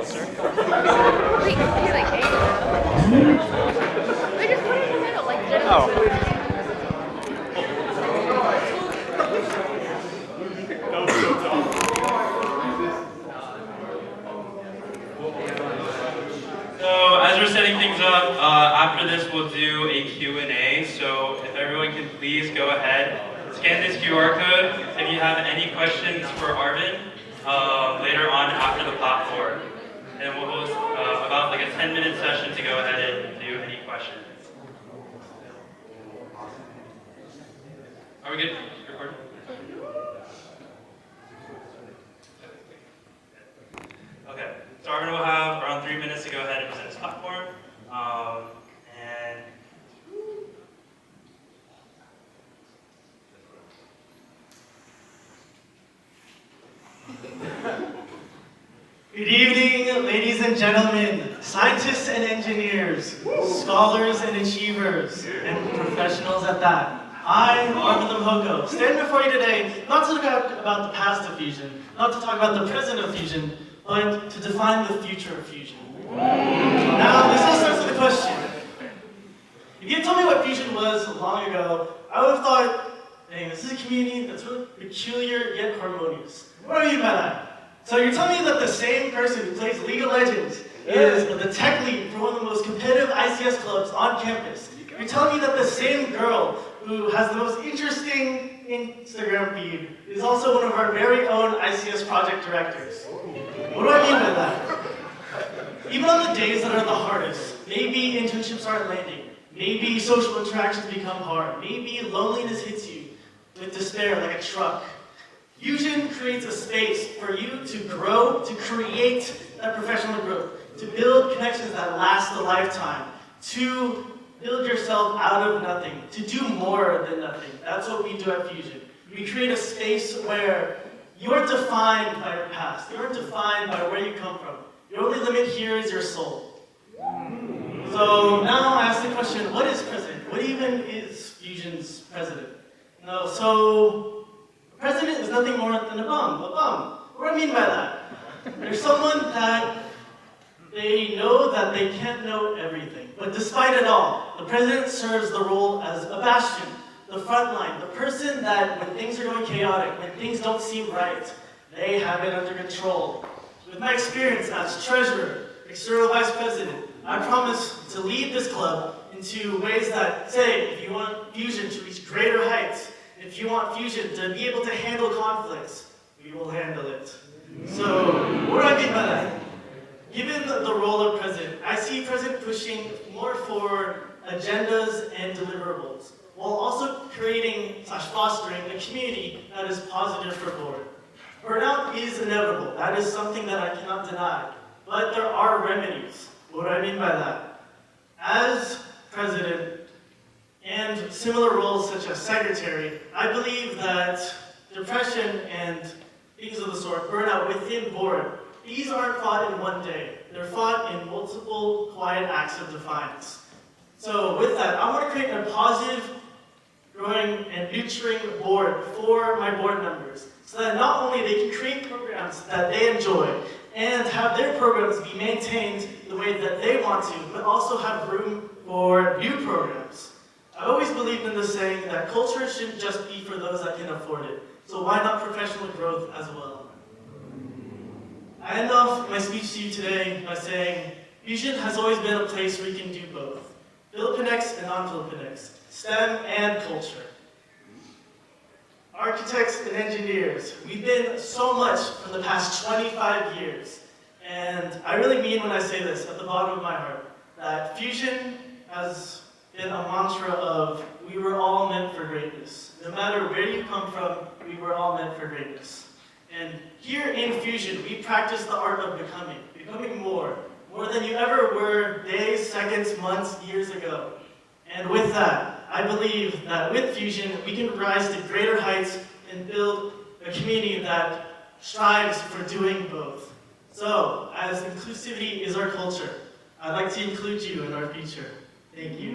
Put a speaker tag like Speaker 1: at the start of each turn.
Speaker 1: closer.
Speaker 2: Wait, he's like angry. Wait, just put it in the middle, like this.
Speaker 1: Oh.
Speaker 3: So as we're setting things up, after this we'll do a Q&A. So if everyone can please go ahead, scan this QR code if you have any questions for Arvin later on after the platform. And we'll host about like a 10-minute session to go ahead and do any questions. Are we good? Recording? Okay, so Arvin will have around 3 minutes to go ahead and present his platform.
Speaker 4: Good evening, ladies and gentlemen, scientists and engineers, scholars and achievers, and professionals at that. I'm Arvin Limjoco, standing before you today not to talk about the past of fusion, not to talk about the present of fusion, but to define the future of fusion. Now, this all starts with a question. If you had told me what fusion was long ago, I would have thought, dang, this is a community that's really peculiar yet harmonious. What do I mean by that? So you're telling me that the same person who plays League of Legends is the tech lead for one of the most competitive ICS clubs on campus. You're telling me that the same girl who has the most interesting Instagram feed is also one of our very own ICS project directors. What do I mean by that? Even on the days that are the hardest, maybe internships aren't landing, maybe social interactions become hard, maybe loneliness hits you with despair like a truck. Fusion creates a space for you to grow, to create that professional growth, to build connections that last a lifetime, to build yourself out of nothing, to do more than nothing. That's what we do at Fusion. We create a space where you aren't defined by your past. You aren't defined by where you come from. Your only limit here is your soul. So now I ask the question, what is president? What even is Fusion's president? No, so president is nothing more than a bum. What do I mean by that? There's someone that they know that they can't know everything. But despite it all, the president serves the role as a bastion, the front line, the person that when things are going chaotic, when things don't seem right, they have it under control. With my experience as treasurer, external vice president, I promise to lead this club into ways that say, if you want Fusion to reach greater heights, if you want Fusion to be able to handle conflicts, we will handle it. So, what do I mean by that? Given the role of president, I see president pushing more for agendas and deliverables, while also creating/fostering a community that is positive for board. Burnout is inevitable. That is something that I cannot deny. But there are remedies. What do I mean by that? As president, and similar roles such as secretary, I believe that depression and things of the sort, burnout within board, these aren't fought in one day. They're fought in multiple quiet acts of defiance. So with that, I want to create a positive, growing, and nurturing board for my board members, so that not only they can create programs that they enjoy and have their programs be maintained the way that they want to, but also have room for new programs. I've always believed in the saying that culture shouldn't just be for those that can afford it. So why not professional growth as well? I end off my speech to you today by saying, Fusion has always been a place where you can do both. Filipinx and non-Filipinx, STEM and culture. Architects and engineers, we've been so much for the past 25 years. And I really mean when I say this at the bottom of my heart, that Fusion has been a mantra of, we were all meant for greatness. No matter where you come from, we were all meant for greatness. And here in Fusion, we practice the art of becoming more than you ever were days, seconds, months, years ago. And with that, I believe that with Fusion, we can rise to greater heights and build a community that strives for doing both. So, as inclusivity is our culture, I'd like to include you in our future. Thank you.